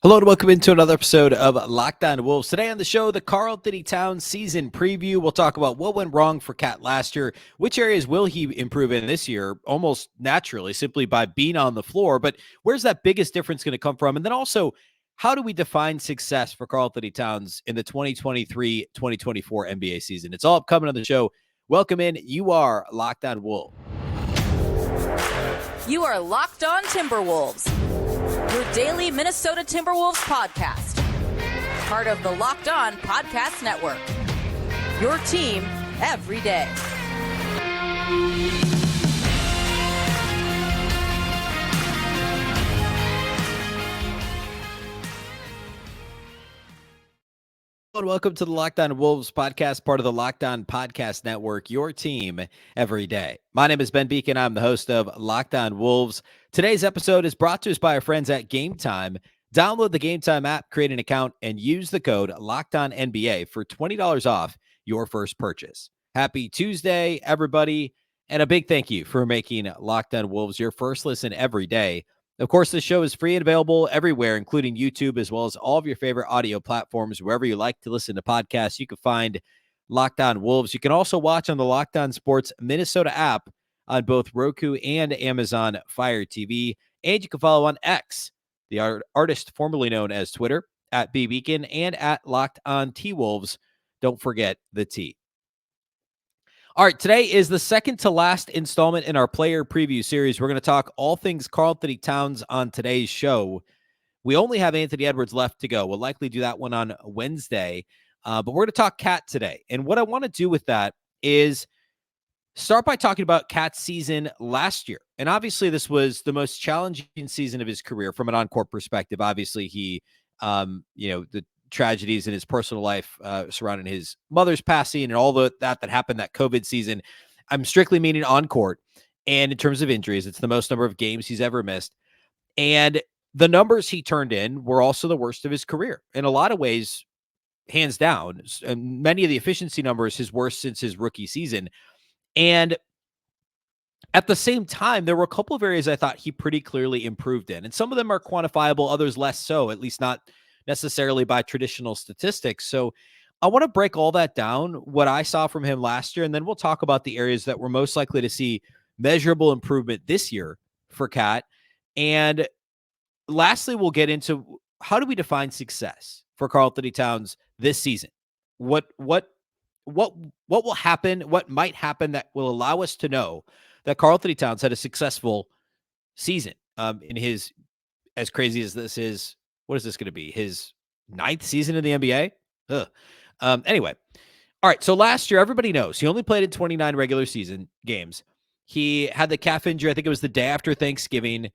Hello and welcome into another episode of Locked On Wolves. Today on the show, the Karl-Anthony Towns season preview. We'll talk about what went wrong for Cat last year, which areas will he improve in this year, almost naturally, simply by being on the floor. But where's that biggest difference going to come from? And then also, how do we define success for Karl-Anthony Towns in the 2023-2024 NBA season? It's all upcoming on the show. Welcome in. You are Locked On Wolves. You are Locked On Timberwolves, your daily Minnesota Timberwolves podcast. Part of the Locked On Podcast Network. Your team every day. And welcome to the Locked On Wolves podcast, part of the Locked On Podcast Network, your team every day. My name is Ben Beecken. I'm the host of Locked On Wolves. Today's episode is brought to us by our friends at Gametime. Download the Gametime app, create an account, and use the code LOCKEDONNBA for $20 off your first purchase. Happy Tuesday, everybody, and a big thank you for making Locked On Wolves your first listen every day. Of course, this show is free and available everywhere, including YouTube, as well as all of your favorite audio platforms. Wherever you like to listen to podcasts, you can find Locked On Wolves. You can also watch on the Locked On Sports Minnesota app on both Roku and Amazon Fire TV. And you can follow on X, the artist formerly known as Twitter, at Beecken and at Locked On T-Wolves. Don't forget the T. All right, today is the second to last installment in our player preview series. We're going to talk all things Karl-Anthony Towns on today's show. We only have Anthony Edwards left to go. We'll likely do that one on Wednesday, but we're going to talk Cat today. And what I want to do with that is start by talking about Cat's season last year. And obviously, this was the most challenging season of his career from an on-court perspective. Obviously, he, the tragedies in his personal life surrounding his mother's passing and all that happened that COVID season. I'm strictly meaning on court. And in terms of injuries, it's the most number of games he's ever missed. And the numbers he turned in were also the worst of his career. In a lot of ways, hands down. And many of the efficiency numbers, his worst since his rookie season. And at the same time, there were a couple of areas I thought he pretty clearly improved in. And some of them are quantifiable, others less so, at least not necessarily by traditional statistics. So I want to break all that down, what I saw from him last year, and then we'll talk about the areas that we're most likely to see measurable improvement this year for Cat. And lastly, we'll get into how do we define success for Karl-Anthony Towns this season? What will happen? What might happen that will allow us to know that Karl-Anthony Towns had a successful season in his, as crazy as this is, what is this going to be? His 9th season in the NBA? Anyway. All right. So last year, everybody knows he only played in 29 regular season games. He had the calf injury. I think it was the day after Thanksgiving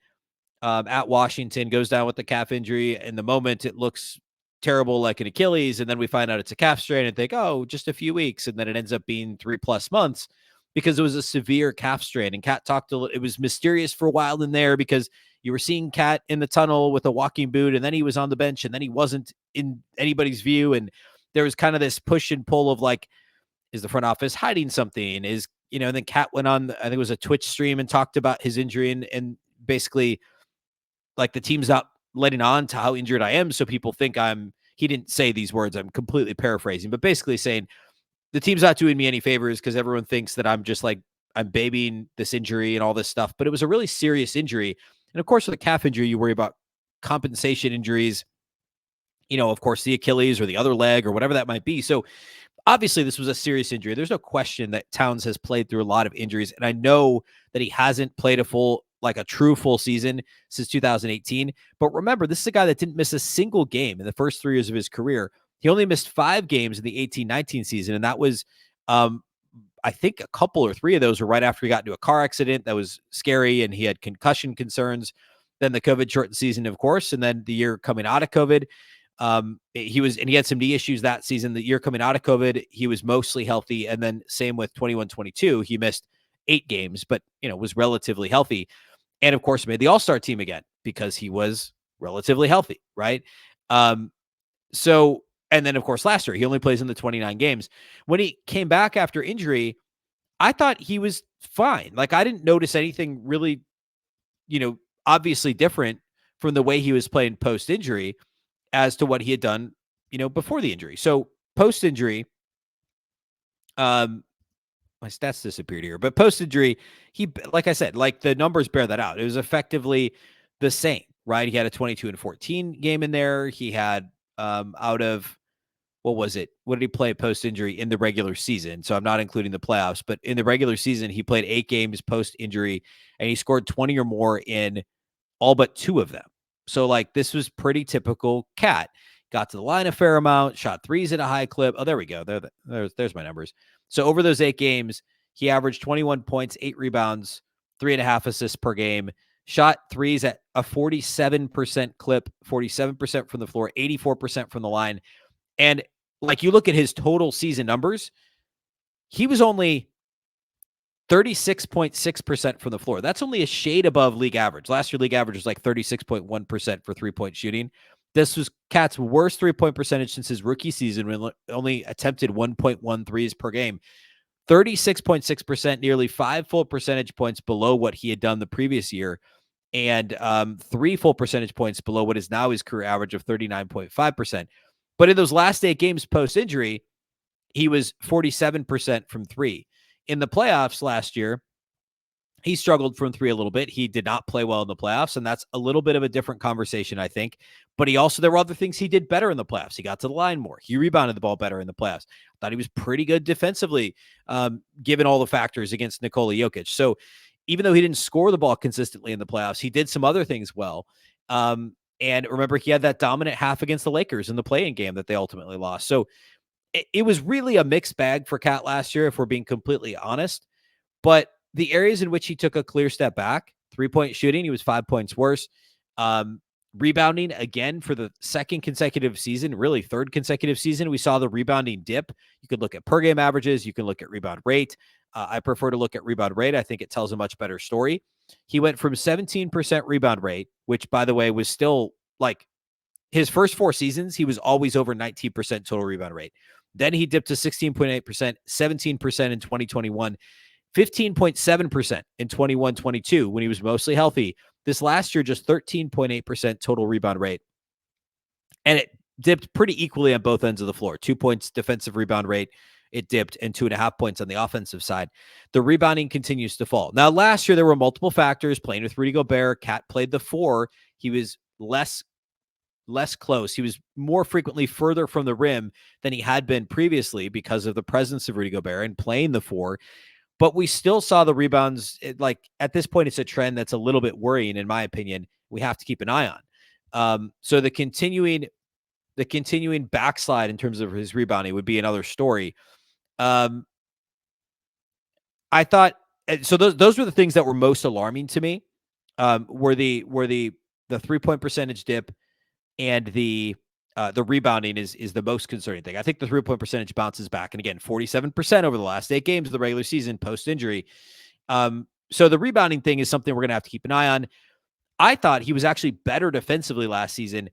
at Washington, goes down with the calf injury. In the moment, it looks terrible, like an Achilles. And then we find out it's a calf strain and think, oh, just a few weeks. And then it ends up being 3+ months because it was a severe calf strain. And Cat talked a little, it was mysterious for a while in there because you were seeing Cat in the tunnel with a walking boot, and then he was on the bench, and then he wasn't in anybody's view. And there was kind of this push and pull of like, is the front office hiding something? And then Cat went on, I think it was a Twitch stream and talked about his injury and basically like the team's not letting on to how injured I am. So people think he didn't say these words. I'm completely paraphrasing, but basically saying the team's not doing me any favors because everyone thinks that I'm just like, I'm babying this injury and all this stuff. But it was a really serious injury. And of course, with a calf injury, you worry about compensation injuries, of course, the Achilles or the other leg or whatever that might be. So obviously, this was a serious injury. There's no question that Towns has played through a lot of injuries. And I know that he hasn't played a true full season since 2018. But remember, this is a guy that didn't miss a single game in the first 3 years of his career. He only missed 5 games in the 18-19 season. And that was, I think a couple or 3 of those were right after he got into a car accident that was scary and he had concussion concerns. Then the COVID shortened season, of course. And then the year coming out of COVID, he had some knee issues that season. The year coming out of COVID, he was mostly healthy. And then same with 21-22, he missed 8 games, but was relatively healthy. And of course made the All-Star team again because he was relatively healthy. Right. And then of course last year, he only plays in the 29 games. When he came back after injury, I thought he was fine. Like I didn't notice anything really, obviously different from the way he was playing post injury. as to what he had done, before the injury. So post-injury, my stats disappeared here, but post-injury, he, like I said, like the numbers bear that out. It was effectively the same, right? He had a 22-14 game in there. He had out of, what was it? What did he play post-injury in the regular season? So I'm not including the playoffs, but in the regular season, he played 8 games post-injury, and he scored 20 or more in all but 2 of them. So, like, this was pretty typical Cat. Got to the line a fair amount, shot threes at a high clip. Oh, there we go. There's my numbers. So over those 8 games, he averaged 21 points, 8 rebounds, 3.5 assists per game, shot threes at a 47% clip, 47% from the floor, 84% from the line. And like, you look at his total season numbers, he was only 36.6% from the floor. That's only a shade above league average. Last year, league average was like 36.1% for 3-point shooting. This was Cat's worst 3-point percentage since his rookie season, when only attempted 1.1 threes per game. 36.6%, nearly 5 full percentage points below what he had done the previous year, and 3 full percentage points below what is now his career average of 39.5%. But in those last 8 games post-injury, he was 47% from 3. In the playoffs last year, he struggled from 3 a little bit. He did not play well in the playoffs, and that's a little bit of a different conversation, I think. But there were other things he did better in the playoffs. He got to the line more. He rebounded the ball better in the playoffs. I thought he was pretty good defensively, given all the factors against Nikola Jokic. So even though he didn't score the ball consistently in the playoffs, he did some other things well. And remember, he had that dominant half against the Lakers in the play-in game that they ultimately lost. So it was really a mixed bag for Cat last year, if we're being completely honest. But the areas in which he took a clear step back, 3-point shooting, he was 5 points worse. Rebounding, again, for the second consecutive season, really third consecutive season, we saw the rebounding dip. You could look at per game averages. You can look at rebound rate. I prefer to look at rebound rate. I think it tells a much better story. He went from 17% rebound rate, which, by the way, was still like his first 4 seasons, he was always over 19% total rebound rate. Then he dipped to 16.8%, 17% in 2021, 15.7% in 21-22 when he was mostly healthy. This last year, just 13.8% total rebound rate. And it dipped pretty equally on both ends of the floor. 2 points defensive rebound rate, it dipped, and 2.5 points on the offensive side. The rebounding continues to fall. Now, last year, there were multiple factors. Playing with Rudy Gobert, Cat played the 4. He was less close. He was more frequently further from the rim than he had been previously because of the presence of Rudy Gobert and playing the 4. But we still saw the rebounds. At this point, it's a trend that's a little bit worrying, in my opinion. We have to keep an eye on. So the continuing backslide in terms of his rebounding would be another story. I thought so. Those were the things that were most alarming to me. Were the 3-point percentage dip, and the rebounding is the most concerning thing. I think the 3-point percentage bounces back. And again, 47% over the last 8 games of the regular season post-injury. So the rebounding thing is something we're going to have to keep an eye on. I thought he was actually better defensively last season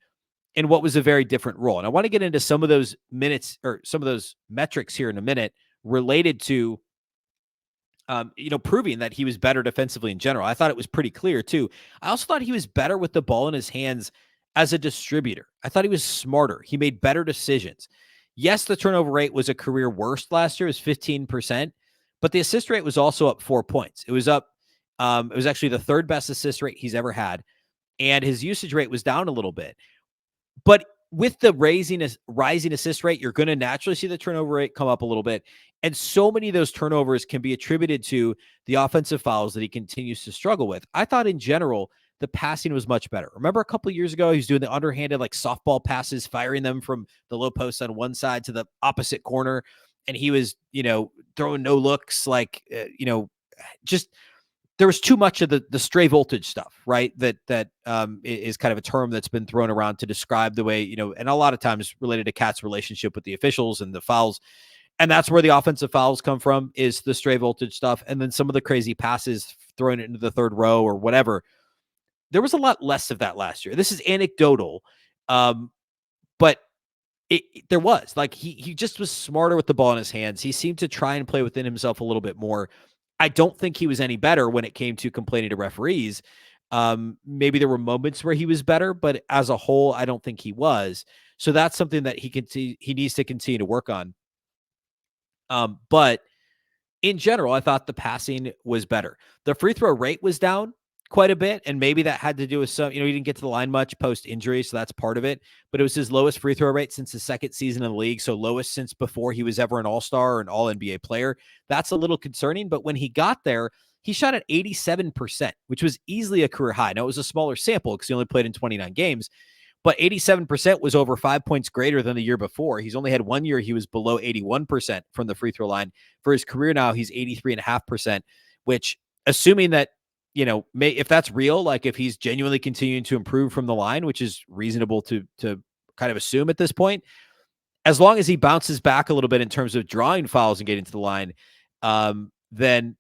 in what was a very different role. And I want to get into some of those minutes or some of those metrics here in a minute related to proving that he was better defensively in general. I thought it was pretty clear too. I also thought he was better with the ball in his hands as a distributor. I thought he was smarter. He made better decisions. Yes, the turnover rate was a career worst last year. It was 15%, but the assist rate was also up 4 points. It was up. It was actually the 3rd best assist rate he's ever had. And his usage rate was down a little bit. But with the rising assist rate, you're going to naturally see the turnover rate come up a little bit. And so many of those turnovers can be attributed to the offensive fouls that he continues to struggle with. I thought in general, the passing was much better. Remember a couple of years ago, he was doing the underhanded, like softball passes, firing them from the low post on one side to the opposite corner. And he was, throwing no looks, just there was too much of the stray voltage stuff, right? That is kind of a term that's been thrown around to describe the way, and a lot of times related to Cat's relationship with the officials and the fouls. And that's where the offensive fouls come from, is the stray voltage stuff. And then some of the crazy passes thrown into the 3rd row or whatever. There was a lot less of that last year. This is anecdotal, but there was he just was smarter with the ball in his hands. He seemed to try and play within himself a little bit more. I don't think he was any better when it came to complaining to referees. Maybe there were moments where he was better, but as a whole, I don't think he was. So that's something that he needs to continue to work on. But in general, I thought the passing was better. The free throw rate was down quite a bit, and maybe that had to do with he didn't get to the line much post-injury, so that's part of it. But it was his lowest free throw rate since his second season in the league, so lowest since before he was ever an all-star or an all-NBA player. That's a little concerning, but when he got there, he shot at 87%, which was easily a career high. Now, it was a smaller sample because he only played in 29 games, but 87% was over 5 points greater than the year before. He's only had 1 year he was below 81% from the free throw line. For his career now, he's 83.5%, which, assuming that, if that's real, like if he's genuinely continuing to improve from the line, which is reasonable to kind of assume at this point, as long as he bounces back a little bit in terms of drawing fouls and getting to the line, then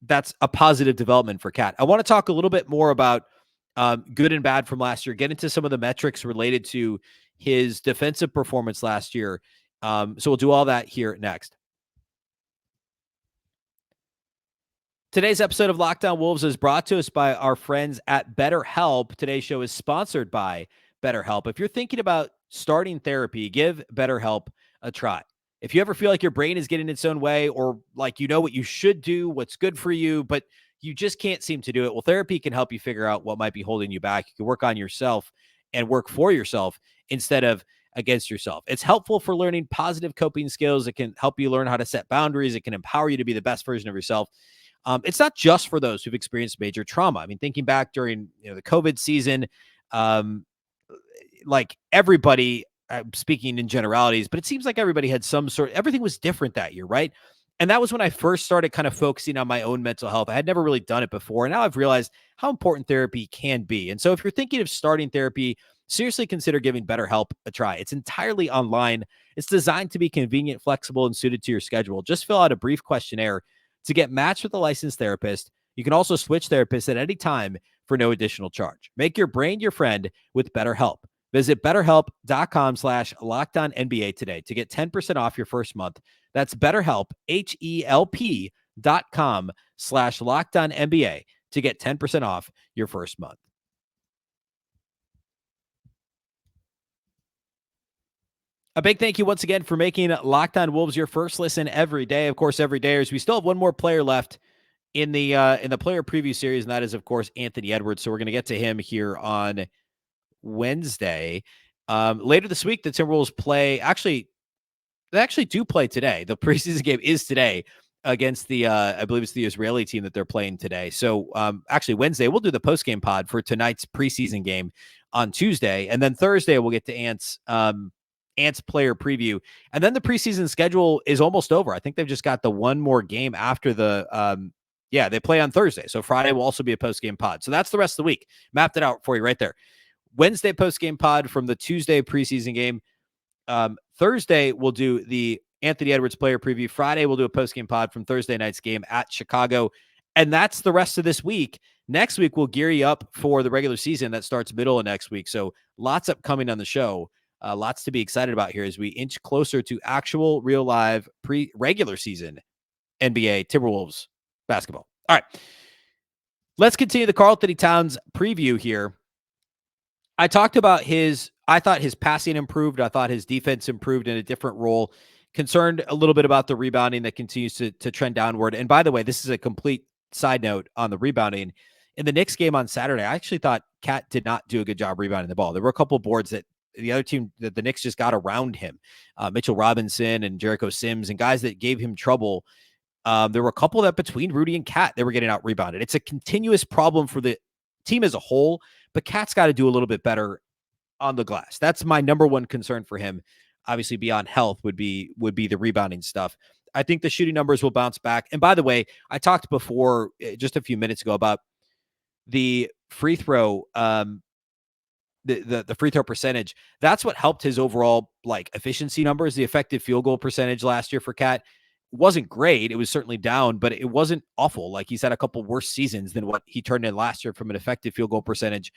that's a positive development for Cat. I want to talk a little bit more about good and bad from last year, get into some of the metrics related to his defensive performance last year. So we'll do all that here next. Today's episode of Locked On Wolves is brought to us by our friends at Betterhelp. Today's show is sponsored by Betterhelp. If you're thinking about starting therapy, give Betterhelp a try. If you ever feel like your brain is getting its own way, or like what you should do, what's good for you, but you just can't seem to do it, well, therapy can help you figure out what might be holding you back. You can work on yourself and work for yourself instead of against yourself. It's helpful for learning positive coping skills. It can help you learn how to set boundaries. It can empower you to be the best version of yourself. It's not just for those who've experienced major trauma. I mean, thinking back during the COVID season, like everybody, speaking in generalities, but it seems like everybody had everything was different that year, right? And that was when I first started kind of focusing on my own mental health. I had never really done it before. And now I've realized how important therapy can be. And so if you're thinking of starting therapy, seriously consider giving BetterHelp a try. It's entirely online. It's designed to be convenient, flexible, and suited to your schedule. Just fill out a brief questionnaire to get matched with a licensed therapist. You can also switch therapists at any time for no additional charge. Make your brain your friend with BetterHelp. Visit BetterHelp.com/LockedOnNBA today to get 10% off your first month. That's BetterHelp, HELP.com/LockedOnNBA to get 10% off your first month. A big thank you once again for making Locked On Wolves your first listen every day. Of course, every day, as we still have one more player left in the player preview series, and that is, of course, Anthony Edwards. So we're going to get to him here on Wednesday. Later this week, the Timberwolves play. They actually do play today. The preseason game is today against the, I believe it's the Israeli team that they're playing today. So actually Wednesday, we'll do the post-game pod for tonight's preseason game on Tuesday. And then Thursday, we'll get to Ant's player preview. And then the preseason schedule is almost over. I think they've just got the one more game after they play on Thursday. So Friday will also be a post-game pod. So that's the rest of the week. Mapped it out for you right there. Wednesday post-game pod from the Tuesday preseason game. Thursday, we'll do the Anthony Edwards player preview. Friday, we'll do a post-game pod from Thursday night's game at Chicago. And that's the rest of this week. Next week, we'll gear you up for the regular season that starts middle of next week. So lots upcoming on the show. Lots to be excited about here as we inch closer to actual real live regular season NBA Timberwolves basketball. All right. Let's continue the Karl-Anthony Towns preview here. I talked about I thought his passing improved. I thought his defense improved in a different role. Concerned a little bit about the rebounding that continues to trend downward. And by the way, this is a complete side note on the rebounding. In the Knicks game on Saturday, I actually thought Cat did not do a good job rebounding the ball. There were a couple of boards that the other team, that the Knicks just got around him. Mitchell Robinson and Jericho Sims and guys that gave him trouble. There were a couple that between Rudy and Cat, they were getting out rebounded. It's a continuous problem for the team as a whole, but Cat's got to do a little bit better on the glass. That's my number one concern for him. Obviously, beyond health would be the rebounding stuff. I think the shooting numbers will bounce back. And by the way, I talked before just a few minutes ago about the free throw, the free throw percentage. That's what helped his overall efficiency numbers. The effective field goal percentage last year for Cat wasn't great. It was certainly down, but it wasn't awful. Like, he's had a couple worse seasons than what he turned in last year from an effective field goal percentage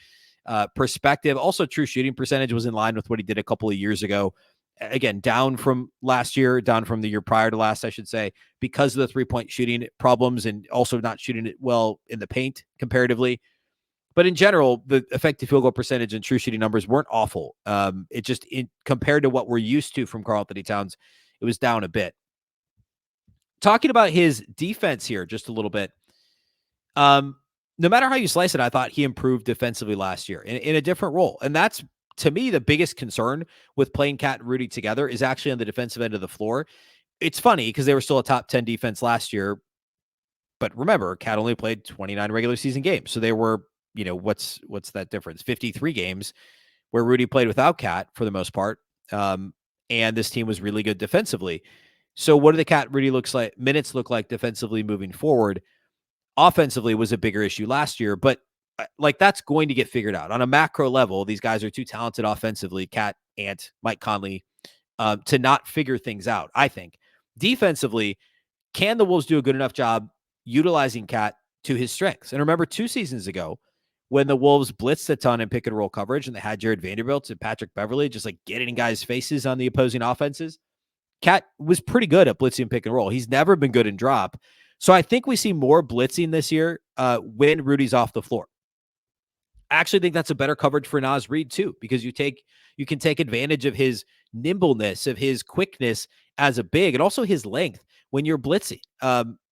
perspective. Also, true shooting percentage was in line with what he did a couple of years ago. Again, down from last year, down from the year prior to last, I should say, because of the 3-point shooting problems and also not shooting it well in the paint comparatively. But in general, the effective field goal percentage and true shooting numbers weren't awful. It just, compared to what we're used to from Karl-Anthony Towns, it was down a bit. Talking about his defense here just a little bit. No matter how you slice it, I thought he improved defensively last year in a different role. And that's, to me, the biggest concern with playing Cat and Rudy together is actually on the defensive end of the floor. It's funny because they were still a top 10 defense last year. But remember, Cat only played 29 regular season games. So they were, what's that difference? 53 games where Rudy played without Cat for the most part. And this team was really good defensively. So what do the Cat Rudy minutes look like defensively moving forward? Offensively was a bigger issue last year, but that's going to get figured out on a macro level. These guys are too talented offensively, Cat, Ant, Mike Conley, to not figure things out. I think defensively, can the Wolves do a good enough job utilizing Cat to his strengths? And remember 2 seasons ago when the Wolves blitzed a ton in pick and roll coverage and they had Jared Vanderbilt and Patrick Beverley just like getting in guys' faces on the opposing offenses. Cat was pretty good at blitzing pick and roll. He's never been good in drop. So I think we see more blitzing this year when Rudy's off the floor. I actually think that's a better coverage for Naz Reid too, because you can take advantage of his nimbleness, of his quickness as a big, and also his length when you're blitzing.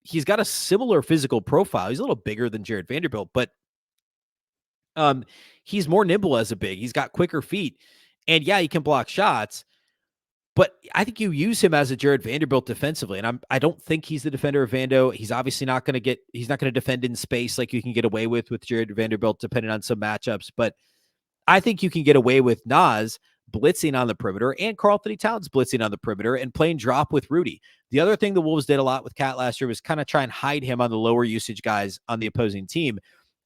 He's got a similar physical profile. He's a little bigger than Jared Vanderbilt, but he's more nimble as a big. He's got quicker feet, and yeah, he can block shots. But I think you use him as a Jared Vanderbilt defensively, and I don't think he's the defender of Vando. He's obviously not going to defend in space like you can get away with Jared Vanderbilt, depending on some matchups. But I think you can get away with Naz blitzing on the perimeter and Karl-Anthony Towns blitzing on the perimeter and playing drop with Rudy. The other thing the Wolves did a lot with Cat last year was kind of try and hide him on the lower usage guys on the opposing team,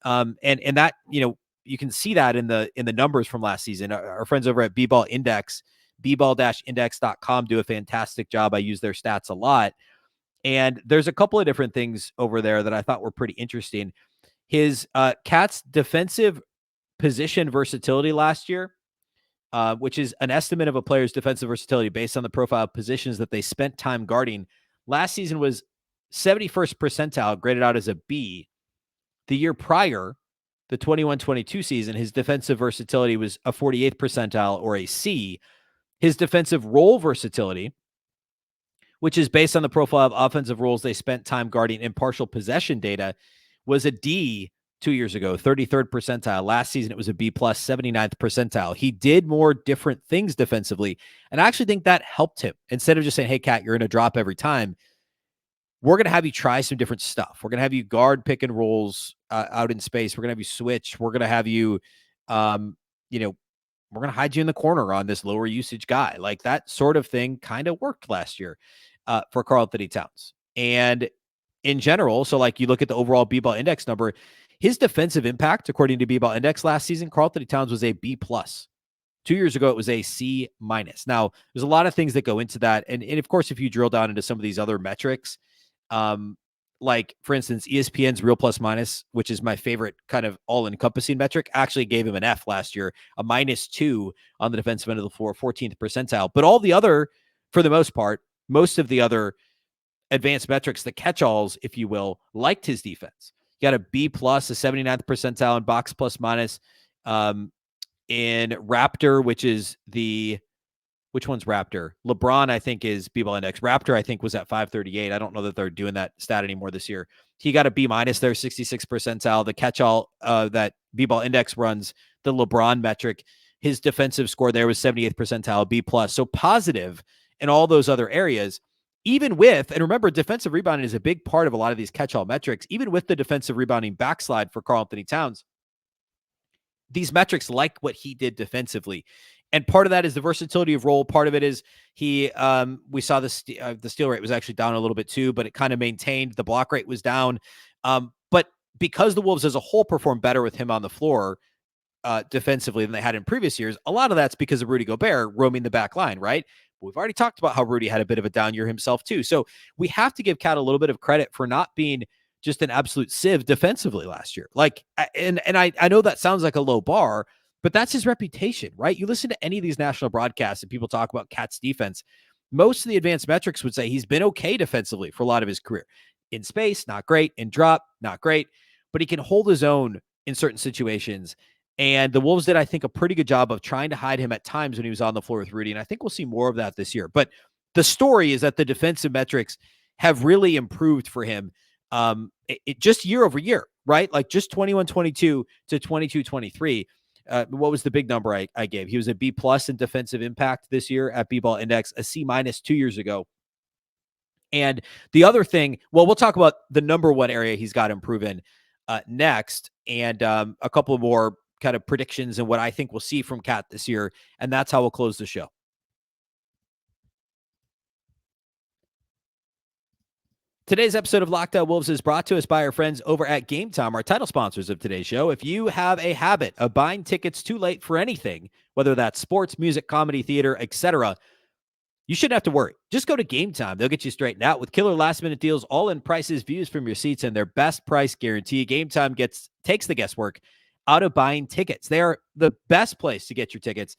and that you can see that in the numbers from last season. Our friends over at B-Ball Index. bball-index.com do a fantastic job. I use their stats a lot. And there's a couple of different things over there that I thought were pretty interesting. His Cat's defensive position versatility last year, which is an estimate of a player's defensive versatility based on the profile of positions that they spent time guarding. Last season was 71st percentile, graded out as a B. The year prior, the 21-22 season, his defensive versatility was a 48th percentile or a C. His defensive role versatility, which is based on the profile of offensive roles they spent time guarding in partial possession data, was a D 2 years ago, 33rd percentile. Last season, it was a B plus, 79th percentile. He did more different things defensively, and I actually think that helped him. Instead of just saying, hey, Cat, you're going to drop every time, we're going to have you try some different stuff. We're going to have you guard pick and rolls out in space. We're going to have you switch. We're going to have you, we're going to hide you in the corner on this lower usage guy. Like that sort of thing kind of worked last year for Karl-Anthony Towns. And in general, so like you look at the overall B-Ball Index number, his defensive impact, according to B-Ball Index last season, Karl-Anthony Towns was a B+. 2 years ago, it was a C-. Now, there's a lot of things that go into that. And of course, if you drill down into some of these other metrics, like, for instance, ESPN's real plus minus, which is my favorite kind of all-encompassing metric, actually gave him an F last year, a -2 on the defensive end of the floor, 14th percentile. But all the other, for the most part, most of the other advanced metrics, the catch-alls, if you will, liked his defense. He got a B+, a 79th percentile in box plus minus. In Raptor, which one's Raptor? LeBron, I think, is B-Ball Index. Raptor, I think, was at 538. I don't know that they're doing that stat anymore this year. He got a B- there, 66 percentile. The catch-all that B-Ball Index runs, the LeBron metric, his defensive score there was 78th percentile, B+. So positive in all those other areas, even with, and remember, defensive rebounding is a big part of a lot of these catch-all metrics, even with the defensive rebounding backslide for Karl-Anthony Towns, these metrics like what he did defensively. And part of that is the versatility of role. Part of it is we saw the steal rate was actually down a little bit too, but it kind of maintained. The block rate was down. But because the Wolves as a whole performed better with him on the floor defensively than they had in previous years, a lot of that's because of Rudy Gobert roaming the back line, right? We've already talked about how Rudy had a bit of a down year himself too. So we have to give Cat a little bit of credit for not being just an absolute sieve defensively last year. Like, and I know that sounds like a low bar, but that's his reputation, right? You listen to any of these national broadcasts and people talk about Cat's defense. Most of the advanced metrics would say he's been okay defensively for a lot of his career. In space, not great. In drop, not great. But he can hold his own in certain situations. And the Wolves did, I think, a pretty good job of trying to hide him at times when he was on the floor with Rudy. And I think we'll see more of that this year. But the story is that the defensive metrics have really improved for him just year over year, right? Like just 21-22 to 22-23. What was the big number I gave? He was a B plus in defensive impact this year at B-Ball Index, a C minus 2 years ago. And the other thing, well, we'll talk about the number one area he's got to improve in next, and a couple more kind of predictions and what I think we'll see from Cat this year. And that's how we'll close the show. Today's episode of Locked On Wolves is brought to us by our friends over at Gametime, our title sponsors of today's show. If you have a habit of buying tickets too late for anything, whether that's sports, music, comedy, theater, etc., you shouldn't have to worry. Just go to Gametime. They'll get you straightened out with killer last-minute deals, all-in prices, views from your seats, and their best price guarantee. Gametime takes the guesswork out of buying tickets. They are the best place to get your tickets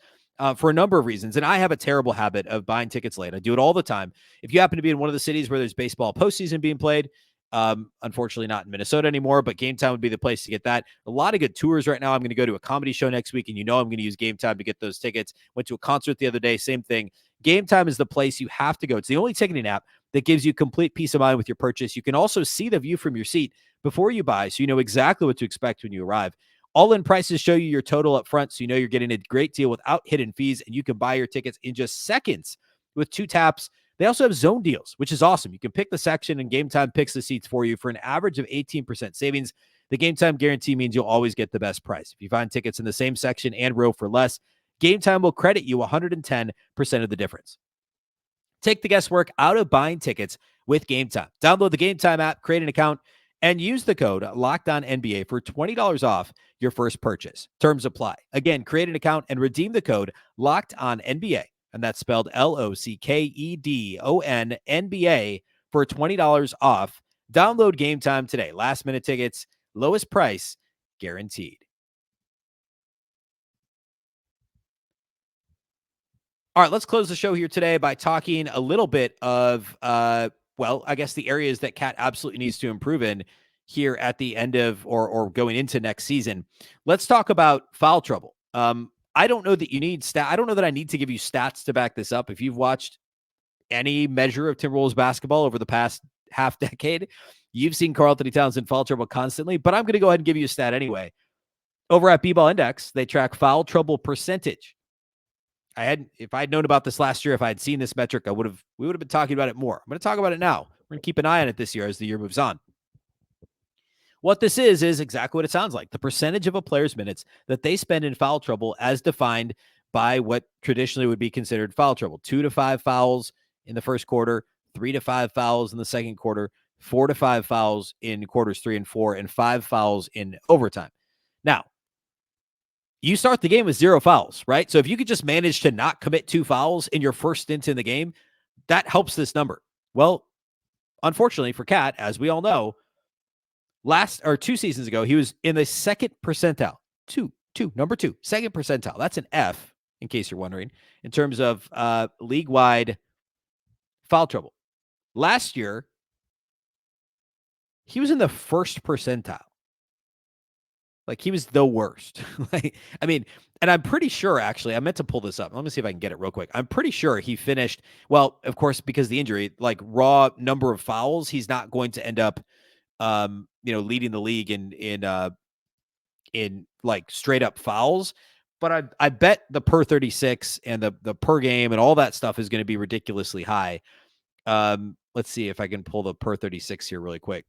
for a number of reasons. And I have a terrible habit of buying tickets late. I do it all the time. If you happen to be in one of the cities where there's baseball postseason being played, unfortunately not in Minnesota anymore, but Gametime would be the place to get that. A lot of good tours right now. I'm going to go to a comedy show next week, and I'm going to use Gametime to get those tickets. Went to a concert the other day, same thing. Gametime is the place you have to go. It's the only ticketing app that gives you complete peace of mind with your purchase. You can also see the view from your seat before you buy, so you know exactly what to expect when you arrive. All-in prices show you your total up front, so you know you're getting a great deal without hidden fees, and you can buy your tickets in just seconds with 2 taps. They also have zone deals, which is awesome. You can pick the section, and Gametime picks the seats for you for an average of 18% savings. The Gametime guarantee means you'll always get the best price. If you find tickets in the same section and row for less, Gametime will credit you 110% of the difference. Take the guesswork out of buying tickets with Gametime. Download the Gametime app, create an account, and use the code LOCKEDONNBA for $20 off your first purchase. Terms apply. Again, create an account and redeem the code LOCKEDONNBA, and that's spelled LOCKEDONNBA for $20 off. Download Gametime today. Last-minute tickets, lowest price, guaranteed. All right, let's close the show here today by talking a little bit of, I guess the areas that Cat absolutely needs to improve in here at the end of or going into next season. Let's talk about foul trouble. I don't know that you need I don't know that I need to give you stats to back this up. If you've watched any measure of Timberwolves basketball over the past half decade, you've seen Karl-Anthony Towns in foul trouble constantly, but I'm going to go ahead and give you a stat anyway. Over at B-Ball Index, they track foul trouble percentage. If I had known about this last year, if I had seen this metric, we would have been talking about it more. I'm going to talk about it now. We're going to keep an eye on it this year as the year moves on. What this is exactly what it sounds like. The percentage of a player's minutes that they spend in foul trouble as defined by what traditionally would be considered foul trouble. 2 to 5 fouls in the first quarter, 3 to 5 fouls in the second quarter, 4 to 5 fouls in quarters 3 and 4, and 5 fouls in overtime. Now, you start the game with 0 fouls, right? So if you could just manage to not commit 2 fouls in your first stint in the game, that helps this number. Well, unfortunately for Cat, as we all know, 2 seasons ago, he was in the second percentile. Number 2, second percentile. That's an F, in case you're wondering, in terms of league-wide foul trouble. Last year, he was in the first percentile. Like, he was the worst. And I'm pretty sure, actually, I meant to pull this up. Let me see if I can get it real quick. I'm pretty sure he finished, well, of course, because of the injury, like raw number of fouls, he's not going to end up, leading the league in like straight up fouls. But I bet the per 36 and the per game and all that stuff is going to be ridiculously high. Let's see if I can pull the per 36 here really quick.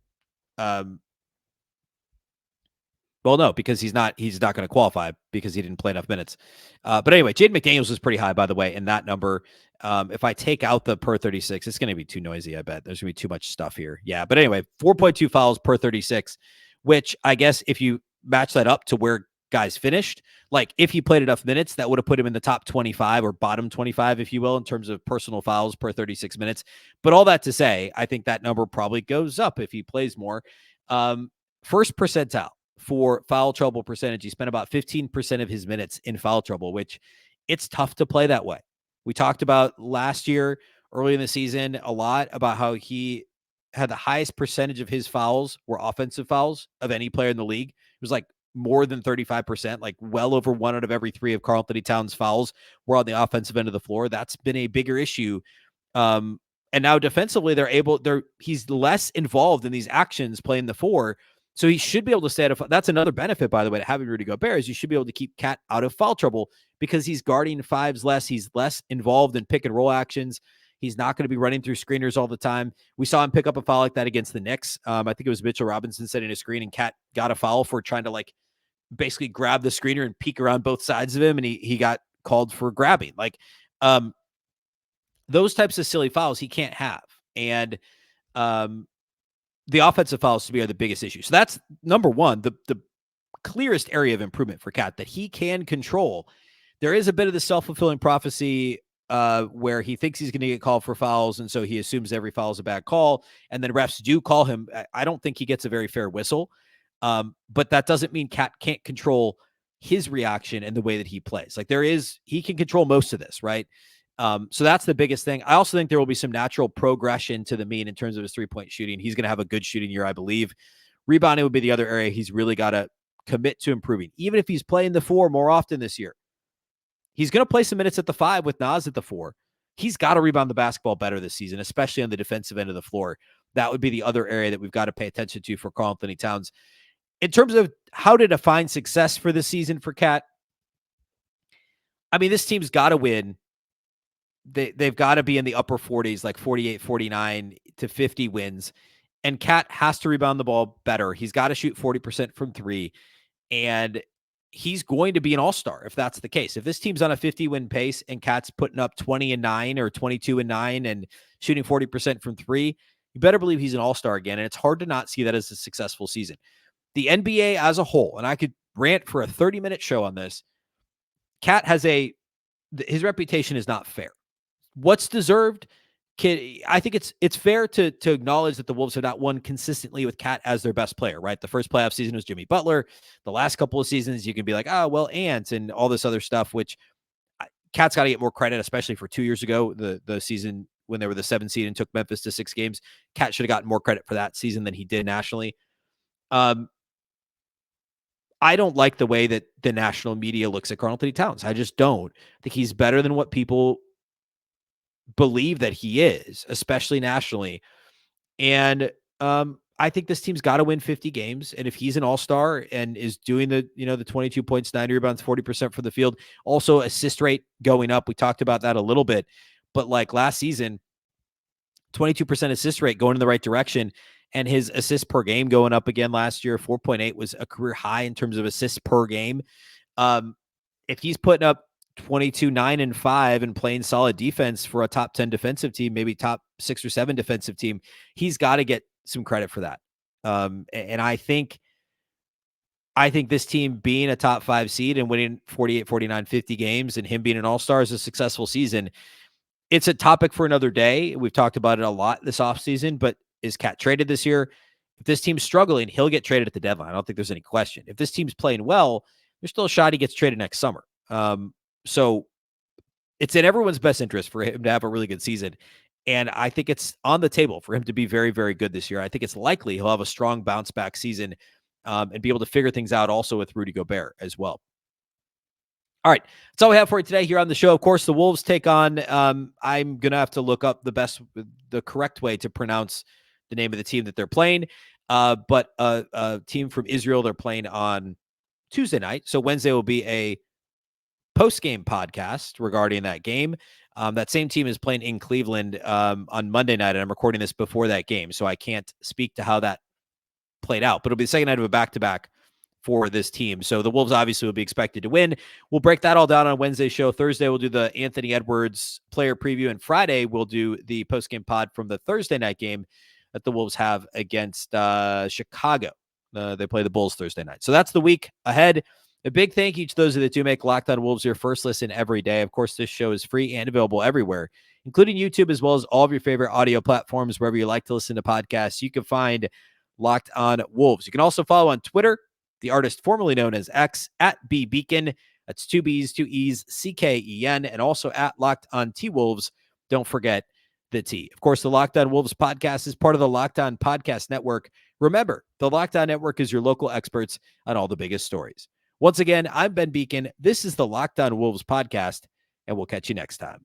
Well, no, because he's not going to qualify because he didn't play enough minutes. But anyway, Jaden McDaniels was pretty high, by the way, in that number. If I take out the per 36, it's going to be too noisy, I bet. There's going to be too much stuff here. Yeah, but anyway, 4.2 fouls per 36, which I guess if you match that up to where guys finished, like if he played enough minutes, that would have put him in the top 25 or bottom 25, if you will, in terms of personal fouls per 36 minutes. But all that to say, I think that number probably goes up if he plays more. First percentile for foul trouble percentage. He spent about 15% of his minutes in foul trouble, which it's tough to play that way. We talked about last year, early in the season, a lot about how he had the highest percentage of his fouls were offensive fouls of any player in the league. It was like more than 35%, like well over 1 out of every 3 of Karl-Anthony Towns fouls were on the offensive end of the floor. That's been a bigger issue. And now defensively, he's less involved in these actions playing the 4. So he should be able to stay out of, that's another benefit, by the way, to having Rudy Gobert, is you should be able to keep Cat out of foul trouble because he's guarding 5s less. He's less involved in pick and roll actions. He's not going to be running through screeners all the time. We saw him pick up a foul like that against the Knicks. I think it was Mitchell Robinson setting a screen and Cat got a foul for trying to like basically grab the screener and peek around both sides of him. And he got called for grabbing. Like, those types of silly fouls he can't have. And the offensive fouls to me are the biggest issue. So that's number one, the clearest area of improvement for Cat that he can control. There is a bit of the self-fulfilling prophecy where he thinks he's going to get called for fouls, and so he assumes every foul is a bad call, and then refs do call him. I don't think he gets a very fair whistle, but that doesn't mean Cat can't control his reaction and the way that he plays. Like he can control most of this, right? So that's the biggest thing. I also think there will be some natural progression to the mean in terms of his three-point shooting. He's going to have a good shooting year, I believe. Rebounding would be the other area he's really got to commit to improving. Even if he's playing the 4 more often this year, he's going to play some minutes at the 5 with Naz at the 4. He's got to rebound the basketball better this season, especially on the defensive end of the floor. That would be the other area that we've got to pay attention to for Karl-Anthony Towns. In terms of how to define success for this season for Cat, I mean, this team's got to win. They've got to be in the upper 40s, like 48, 49 to 50 wins. And Cat has to rebound the ball better. He's got to shoot 40% from 3. And he's going to be an all-star if that's the case. If this team's on a 50-win pace and Cat's putting up 20-9 or 22-9 and shooting 40% from 3, you better believe he's an all-star again. And it's hard to not see that as a successful season. The NBA as a whole, and I could rant for a 30-minute show on this, Cat has his reputation is not fair. What's deserved? I think it's fair to acknowledge that the Wolves have not won consistently with Cat as their best player, right? The first playoff season was Jimmy Butler. The last couple of seasons, you can be like, oh, well, Ant and all this other stuff, which Cat's got to get more credit, especially for 2 years ago, the season when they were the 7th seed and took Memphis to 6 games. Cat should have gotten more credit for that season than he did nationally. I don't like the way that the national media looks at Karl-Anthony Towns. I just don't. I think he's better than what people believe that he is, especially nationally. And I think this team's got to win 50 games. And if he's an all-star and is doing the 22 points, 9 rebounds, 40% from the field, also assist rate going up. We talked about that a little bit, but like last season, 22% assist rate going in the right direction. And his assists per game going up again last year. 4.8 was a career high in terms of assists per game. If he's putting up 22, 9, and 5 and playing solid defense for a top 10 defensive team, maybe top 6 or 7 defensive team, he's got to get some credit for that. And I think this team being a top 5 seed and winning 48, 49, 50 games and him being an all-star is a successful season. It's a topic for another day. We've talked about it a lot this offseason, but is Cat traded this year? If this team's struggling, he'll get traded at the deadline. I don't think there's any question. If this team's playing well, there's still a shot he gets traded next summer. So it's in everyone's best interest for him to have a really good season. And I think it's on the table for him to be very, very good this year. I think it's likely he'll have a strong bounce back season and be able to figure things out also with Rudy Gobert as well. All right. That's all we have for you today here on the show. Of course, the Wolves take on, I'm going to have to look up the correct way to pronounce the name of the team that they're playing. But a team from Israel, they're playing on Tuesday night. So Wednesday will be a post-game podcast regarding that game. That same team is playing in Cleveland on Monday night, and I'm recording this before that game, so I can't speak to how that played out. But it'll be the second night of a back-to-back for this team. So the Wolves obviously will be expected to win. We'll break that all down on Wednesday's show. Thursday, we'll do the Anthony Edwards player preview, and Friday, we'll do the post-game pod from the Thursday night game that the Wolves have against Chicago. They play the Bulls Thursday night. So that's the week ahead. A big thank you to those that do make Locked On Wolves your first listen every day. Of course, this show is free and available everywhere, including YouTube, as well as all of your favorite audio platforms. Wherever you like to listen to podcasts, you can find Locked On Wolves. You can also follow on Twitter, the artist formerly known as X, at Beecken. That's 2 B's, 2 E's, CKEN, and also at Locked On T-Wolves. Don't forget the T. Of course, the Locked On Wolves podcast is part of the Locked On Podcast Network, Remember, the Locked On Network is your local experts on all the biggest stories. Once again, I'm Ben Beecken. This is the Locked On Wolves podcast, and we'll catch you next time.